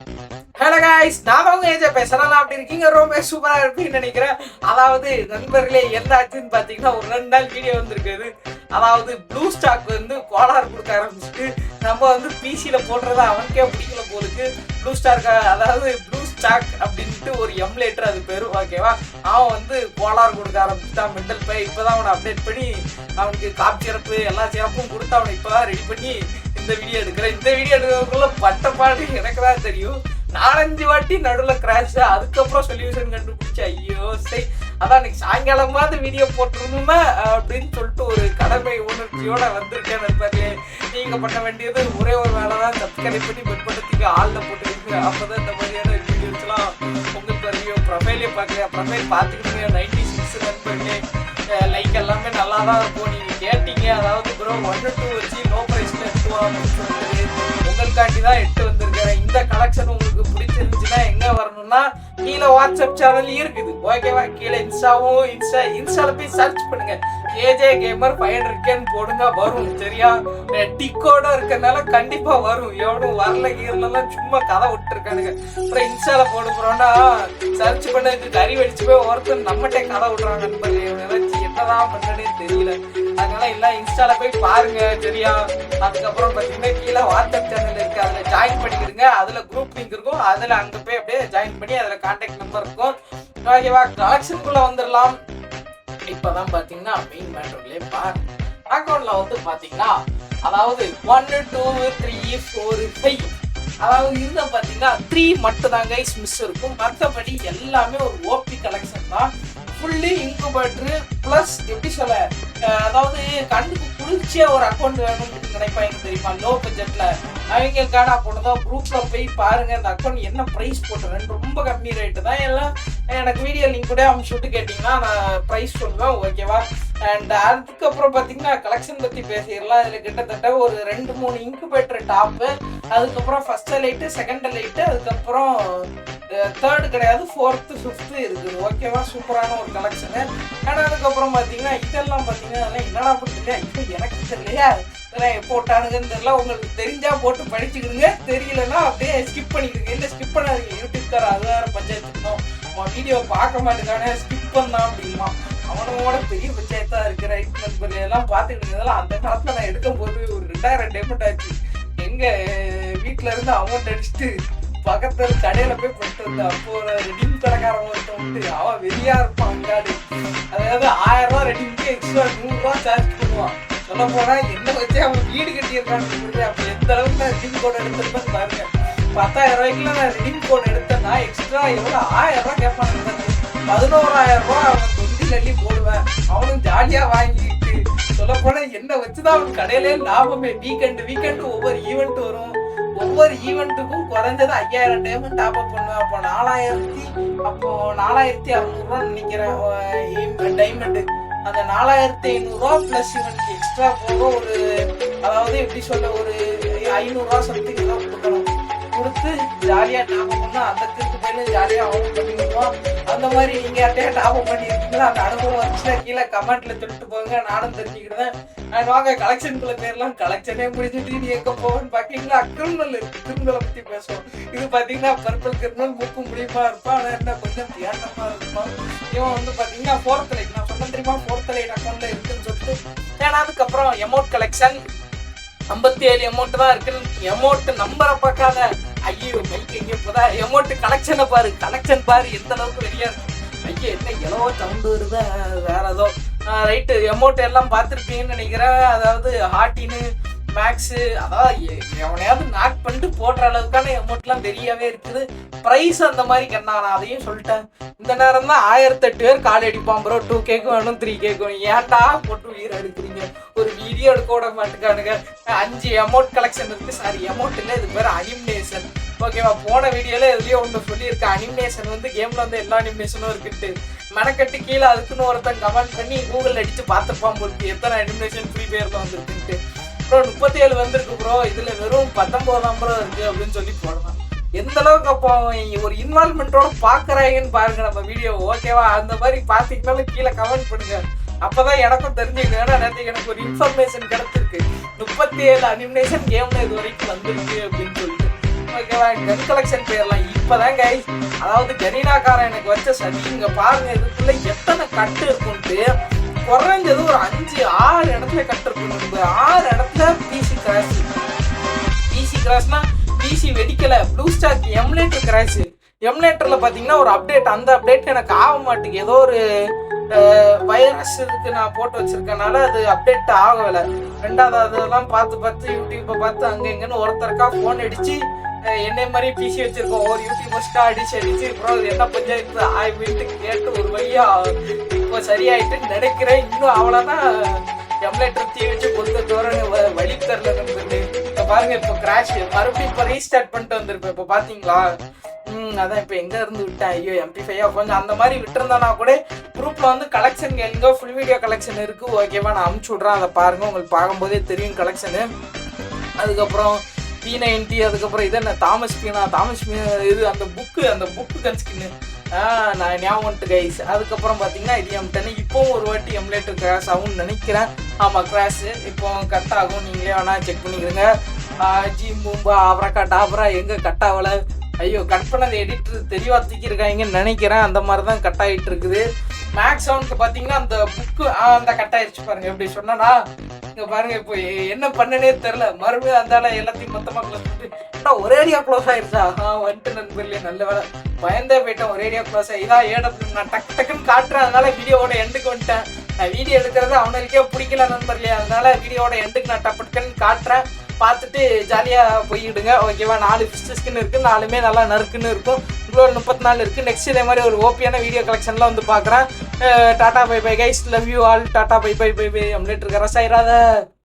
Hello guys, நான் உங்க ஏஜா பேசுறேன். அப்படி இருக்கீங்க, ரொம்ப சூப்பரா இருப்பீங்கன்னு நினைக்கிறேன். அதாவது நண்பர்களே, என்ன ஆச்சுன்னு பாத்தீங்கன்னா ஒரு 2 நாள் வீடியோ வந்திருக்குது. அதாவது ப்ளூ ஸ்டாக் வந்து கோளாறு கொடுக்க ஆரம்பிச்சுட்டு நம்ம வந்து பிசியில போடுறத அவனுக்கே பிடிக்கல போலுக்கு. ப்ளூ ஸ்டாக், அதாவது ப்ளூ ஸ்டாக் அப்படின்ட்டு ஒரு எம்லேட்டர் அது பேரு, ஓகேவா? அவன் வந்து கோளாறு கொடுக்க ஆரம்பிச்சுட்டான். மெண்டல் பை இப்பதான் அவனை அப்டேட் பண்ணி அவனுக்கு காப்பி சிறப்பு எல்லா சிறப்பும் கொடுத்து அவனை இப்பதான் ரெடி பண்ணி இந்த வீடியோ எடுக்கிறேன். இந்த வீடியோ எடுக்கிறதுக்குள்ள பட்டப்பாடு எனக்கு தான் தெரியும். 4-5 வாட்டி நடுவில் கிராஷ், அதுக்கப்புறம் சொல்யூஷன் கண்டுபிடிச்சு ஐயோ சரி அதான் இன்னைக்கு சாயங்காலமாவது வீடியோ போட்டுருந்தோமே அப்படின்னு சொல்லிட்டு ஒரு கடமை உணர்ச்சியோட வந்திருக்கேன் நண்பர்களே. நீங்க பண்ண வேண்டியது ஒரே ஒரு வேலை தான், சப்ஸ்கிரைப் பண்ணி பெட்படுத்திக்கு ஆளில் போட்டுருக்கு. அப்போதான் இந்த மாதிரியான வீடியோஸ்லாம் உங்களுக்கு வரையும். ப்ரொஃபைலே பார்க்கலையா? ப்ரொஃபைல் பார்த்துக்கிட்டீங்க 96 நண்பர்களே. லைக் எல்லாமே நல்லா தான் இருக்கும். நீங்கள் கேட்டீங்க, அதாவது ப்ரோ 1 2 வச்சு நோ ப்ரைஸில் எடுத்துவா அப்படின்னு சொல்லிட்டு உங்களுக்காண்டி தான் எட்டு வந்திருக்கிறேன். இந்த கலெக்ஷன் உங்களுக்கு பிடிச்சிருந்துச்சுன்னா எங்க வரணும்னா கீழே வாட்ஸ்அப் சேனல் இருக்குது, ஓகேவா? கீழே இன்ஸ்டால போய் சர்ச் பண்ணுங்க, ஏஜே கேமர் 500K போடுங்க, வரும். சரியா? டிக்கோட இருக்கனால கண்டிப்பா வரும். எவனும் வரல கீழலாம் சும்மா கதை விட்டுருக்கானுங்க. அப்புறம் இன்ஸ்டால போட போறோம்னா சர்ச் பண்ணதுக்கு கறி வெடிச்சு போய் ஒருத்தர் நம்மகிட்ட கதை விடுறாங்க. என்னதான் பண்றதே தெரியல. அதனால எல்லாம் இன்ஸ்டால போய் பாருங்க, சரியா? அதுக்கப்புறம் பாத்தீங்கன்னா கீழே வாட்ஸ்அப் சேனல் இருக்கு, அதுல ஜாயின் பண்ணிக்கிடுங்க. அதுல குரூப் லிங்க் இருக்கும், அதுல அங்க போய் அப்படியே ஜாயின் பண்ணி அதுல கான்டாக்ட் நம்பர் இருக்கும், ஓகேவா? கலெக்ஷனுக்குள்ள வந்துடலாம். இப்பதான் பாத்தீங்கன்னா மெயின் மேட்டர்லயே பாருங்க. அக்கௌண்ட்ல வந்து பாத்தீங்கன்னா அதாவது 1 2 3 4 5, அதாவது இதுல பாத்தீங்கன்னா 3 மட்டும் தான் கைஸ் மிஸ் இருக்கும். மற்றபடி எல்லாமே ஒரு ஓபி கலெக்ஷன் தான். ஃபுல்லி இன்குபேட்டர் பிளஸ் எப்படி சொல்ல, அதாவது கண்ணுக்கு குளிர்ச்சியா ஒரு அக்கௌண்ட் வேணும்னு நினைப்பாங்க தெரியுமா? லோ பட்ஜெட்ல அவங்களுக்கான அக்கௌண்ட் தான். குரூப்ல போய் பாருங்க இந்த அக்கௌண்ட் என்ன ப்ரைஸ் போட்டுறேன், ரொம்ப கம்மி ரேட்டு தான். எல்லாம் எனக்கு வீடியோ லிங்க் கூட அமுச்சு விட்டு கேட்டிங்கன்னா நான் ப்ரைஸ் சொல்லுவேன், ஓகேவா? அண்ட் அதுக்கப்புறம் பார்த்தீங்கன்னா கலெக்ஷன் பற்றி பேசிடலாம். இதில் கிட்டத்தட்ட ஒரு 2-3 இன்குபேட்டர் டாப்பு, அதுக்கப்புறம் ஃபர்ஸ்ட் லைட்டு, செகண்ட் லைட்டு, அதுக்கப்புறம் தேர்டு கிடையாது, 4th 5th இருக்குது, ஓகேவா? சூப்பரான ஒரு கலெக்ஷனு. ஆனால் அதுக்கப்புறம் பார்த்தீங்கன்னா இதெல்லாம் பார்த்தீங்கன்னா என்னடா பண்ணுறது இப்போ எனக்கு தெரியலையா, இதெல்லாம் எப்போ விட்டானுங்கன்னு தெரியல. உங்களுக்கு தெரிஞ்சா போட்டு படிச்சுக்கிடுங்க, தெரியலன்னா அப்படியே ஸ்கிப் பண்ணிக்கிடுங்க. இல்லை ஸ்கிப் பண்ணாதீங்க, யூடியூப்கார அது வேறு பஞ்சாயத்துக்கணும். அவன் வீடியோ பார்க்க மாட்டேங்கானே ஸ்கிப் பண்ணான் அப்படிமா, அவனோட பெரிய பஞ்சாயத்தாக இருக்கிற நண்பர்கள் எல்லாம் பார்த்துக்கிட்டு. இதெல்லாம் அந்த காலத்தில் நான் எடுக்கும் போது ஒரு 2000 டேமெண்ட் ஆச்சு. எங்கள் வீட்டில் இருந்து அமௌண்ட் அடிச்சுட்டு பக்கத்துல கடையில போய் போட்டு வந்தேன். அப்போ ஒரு ரெடிம் கடைக்காரன் ஒருத்தன் விட்டு அவன் வெளியா இருப்பான் அங்காடி. அதாவது 1000 ரூபா ரெடிம்க்கு எக்ஸ்ட்ரா 100 ரூபா சார்ஜ் பண்ணுவான். சொல்ல போனா என்ன வச்சு அவன் வீடு கட்டியிருக்கான்னு. அப்ப எந்த அளவுக்கு நான் ரெடிம் கோட் எடுத்திருப்பேன்னு பாருங்க. 10,000 ரூபாய்க்குல நான் ரெடிம் கோட் எடுத்தேன்னா எக்ஸ்ட்ரா எவ்வளோ 1000 ரூபா கேட்பான். 11,000 ரூபா அவன் தொண்டில் அள்ளி போடுவேன். அவனும் ஜாலியா வாங்கிட்டு சொல்ல போனா என்ன வச்சுதான் அவன் கடையிலே லாபமே. வீக்கெண்டு ஒவ்வொரு ஈவெண்ட் வரும். ஒவ்வொரு ஈவெண்ட்டுக்கும் குறைஞ்சது 5000 டைமண்ட் டாப் அப் பண்ணுவேன். அப்போ 4600 ரூபா நினைக்கிறேன் டைமண்ட். அந்த 4500 ரூபா பிளஸ் இவனுக்கு எக்ஸ்ட்ரா போக ஒரு, அதாவது எப்படி சொல்ல, ஒரு 500 ரூபா சம்திங் தான் கொடுக்கணும். கொடுத்து ஜாலியா டாப் அப் பண்ணா அந்த கிருக்கு போயில ஜாலியா அவங்க பண்ணிடுவோம். அந்த மாதிரி நீங்க யார்ட்டையா டாப் அப் பண்ணிருக்கீங்களா? அந்த அனுபவம் வந்துச்சுன்னா கீழே கமெண்ட்ல சொல்லிட்டு போங்க, நானும் தெரிஞ்சுக்கிட்டேன். நான் வாங்க கலெக்ஷனுக்குள்ள பேர்லாம். கலெக்ஷனே முடிஞ்சுட்டு நீ எங்க போவேன்னு பாக்கீங்களா? கிரிமினல் கிரிமினலை பத்தி பேசுவோம். இது பாத்தீங்கன்னா பர்பிள் கிரிமினல், மூக்கு முடியுமா இருப்பான், ஆனா என்ன கொஞ்சம் தியானமா இருப்பான். இவன் வந்து பாத்தீங்கன்னா 4th லைட், நான் சொன்ன தெரியுமா 4th லைட் அக்கௌண்ட்ல இருக்குன்னு சொல்லிட்டு. ஏன்னா அதுக்கப்புறம் எமௌண்ட் கலெக்ஷன் 57 எமௌண்ட் தான் இருக்குன்னு. எமௌண்ட் நம்பரை பார்க்காத, ஐயோ மைக் எங்கே போதா, எமௌண்ட் கலெக்ஷனை பாரு, கலெக்ஷன் பாரு எந்த அளவுக்கு வெளியா இருக்கு. ஐயோ என்ன எவ்வளோ சவுண்டு வருதா, வேற ஏதோ ரைட்டு. எமௌண்ட் எல்லாம் பார்த்துருப்பீங்கன்னு நினைக்கிறேன். அதாவது ஹார்டின்னு மேக்ஸு, அதாவது எவனையாவது நாக் பண்ணிட்டு போடுற அளவுக்கான எமௌண்ட்லாம் தெரியாவே இருக்குது. ப்ரைஸ் அந்த மாதிரி கண்ணா, நான் அதையும் சொல்லிட்டேன். இந்த நேரம் தான் 1008 பேர் கால் அடிப்பான் ப்ரோ, 2K வேணும் 3K வேணும். ஏன்டா போட்டு உயிர் எடுக்கிறீங்க? ஒரு வீடியோ எடுக்க விட மாட்டேங்கானுங்க. 5 எமௌண்ட் கலெக்ஷன் இருக்கு. சாரி எமௌண்ட் இல்லை, இது பேர் அனிமினேஷன், ஓகேவா? போன வீடியோல எதுலயோ ஒன்று சொல்லியிருக்கேன், அனிமினேஷன் வந்து கேம்ல வந்து எல்லா அனிமினேஷனும் இருக்குன்ட்டு. மெனக்கட்டு கீழே அதுக்குன்னு ஒருத்தன் கமெண்ட் பண்ணி கூகுள் அடிச்சு பார்த்துப்பான் போட்டு எத்தனை அனிமினேஷன் ஃப்ரீ ஃபயர்ல வந்துருக்குன்ட்டு. ப்ரோ 37 வந்திருக்கு ப்ரோ, இதுல வெறும் 19 இருக்கு அப்படின்னு சொல்லி போடலாம். எந்த அளவுக்கு அப்போ ஒரு இன்வால்மெண்ட்டோட பாக்குறாங்கன்னு பாருங்க நம்ம வீடியோ, ஓகேவா? அந்த மாதிரி பாத்தீங்கன்னாலும் கீழே கமெண்ட் பண்ணுங்க, அப்பதான் எனக்கும் தெரிஞ்சுக்கணும். ஏன்னா நேரத்துக்கு எனக்கு ஒரு இன்ஃபர்மேஷன் கிடைச்சிருக்கு, 37 அனிமினேஷன் கேம்ல இது வரைக்கும் வந்திருக்கு அப்படின்னு சொல்லிட்டு. ஓகேவா. கன் கலெக்ஷன் பேர்லாம் இப்பதான் கைஸ், அதாவது கரீனாக்காரன் எனக்கு வச்ச சதி. இங்க பாருங்க இதுக்குள்ள எத்தனை கட்டு இருக்குன்ட்டு. குறைஞ்சது ஒரு 5-6 இடத்துல கட்டு இருக்கு. 6 இடத்துல பிசி கிராஷ். பிசி கிராஷ்னா பிசி வெடிக்கல, ப்ளூ ஸ்டாக் எமுலேட்டர் கிராஷ். எமுலேட்டர்ல பாத்தீங்கன்னா ஒரு அப்டேட், அந்த அப்டேட் எனக்கு ஆக மாட்டேங்குது. ஏதோ ஒரு வைரஸ் இதுக்கு நான் போட்டு வச்சிருக்கனால அது அப்டேட் ஆகலை. ரெண்டாவது அதெல்லாம் பார்த்து யூடியூப்பை பார்த்து அங்கே இங்கன்னு ஒருத்தருக்கா ஃபோன் அடிச்சு என்னை மாதிரி பிசி வச்சிருக்கோம் ஒரு யூடியூபர்ஸ்க்கா அடிச்சு அப்புறம் அது என்ன பஞ்சாயத்து ஆயிட்டு கேட்டு ஒரு வழியா இப்போ சரியாயிட்டுன்னு நினைக்கிறேன். இன்னும் அவ்வளோதான் எமுலேட்டர் தீ வச்சு கொடுத்த தோரணை வழி தரல நண்பர்களே. இப்போ பாருங்க, இப்போ கிராஷ் மறுபடியும் இப்போ ரீஸ்டார்ட் பண்ணிட்டு வந்திருப்பேன். இப்போ பார்த்தீங்களா? அதான் இப்போ எங்கே இருந்து விட்டேன், ஐயோ MP5 கொஞ்சம் அந்த மாதிரி விட்டுருந்தானா கூட குரூப்பில் வந்து கலெக்ஷன் எங்கே ஃபுல் வீடியோ கலெக்ஷன் இருக்குது ஓகேவா, நான் அமுச்சு விட்றேன். அதை பாருங்கள், உங்களுக்கு பார்க்கும்போதே தெரியும் கலெக்ஷனு. அதுக்கப்புறம் P90, அதுக்கப்புறம் இது என்ன தாமஸ் இது அந்த புக்கு கன் ஸ்கின்னு நான் ஞாபகம் கைஸ். அதுக்கப்புறம் பார்த்தீங்கன்னா இது M10 இப்போவும் ஒரு வாட்டி எமுலேட்டர் கிராஷ் ஆகும்னு நினைக்கிறேன். ஆமாம் கிராஷு இப்போ கட் ஆகும், நீங்களே வேணால் செக் பண்ணிக்கிறீங்க. ஜி மூம்பா அவரக்கா டாபரா எங்கே கட் ஆகலை, ஐயோ கட் பண்ணது எடிட்டர் தெளிவாக தூக்கியிருக்காங்கன்னு நினைக்கிறேன். அந்த மாதிரி தான் கட் ஆகிட்டு இருக்குது. மேக்ஸ் சவுண்டுக்கு பார்த்தீங்கன்னா அந்த புக்கு அந்த கட் ஆயிடுச்சு பாருங்க. எப்படி சொன்னா இங்கே பாருங்க, இப்போ என்ன பண்ணனே தெரில. மறுபடியும் அந்த எல்லாத்தையும் மொத்தமாக க்ளோஸ் பண்ணிட்டு ஒரேடியா க்ளோஸ் ஆயிடுச்சா? வந்துட்டு நண்பர்களே, நல்ல வேலை, பயந்தே போயிட்டேன். ஒரேடியா க்ளோஸ் ஆகி இதான் ஏடத்துல நான் டக்குன்னு காட்டுறேன். அதனால வீடியோவோட எண்டுக்கு வந்துட்டேன். நான் வீடியோ எடுக்கிறது அவனுக்கே பிடிக்கல நண்பர்களே, அதனால வீடியோவோட எண்டுக்கு நான் டக்குன்னு காட்டுறேன். பார்த்துட்டு ஜாலியாக போயிடுங்க ஓகேவா. 4 ஃபிஸ்ட் ஸ்கின் இருக்குது, 4மே நல்லா நறுக்குன்னு இருக்கும். உங்களோட 34 இருக்குது. நெக்ஸ்ட் இதே மாதிரி ஒரு ஓபியான வீடியோ கலெக்ஷன்லாம் வந்து பார்க்குறேன். Tata bye bye guys, love you all. Tata bye bye emulator crash ஆயிடாத.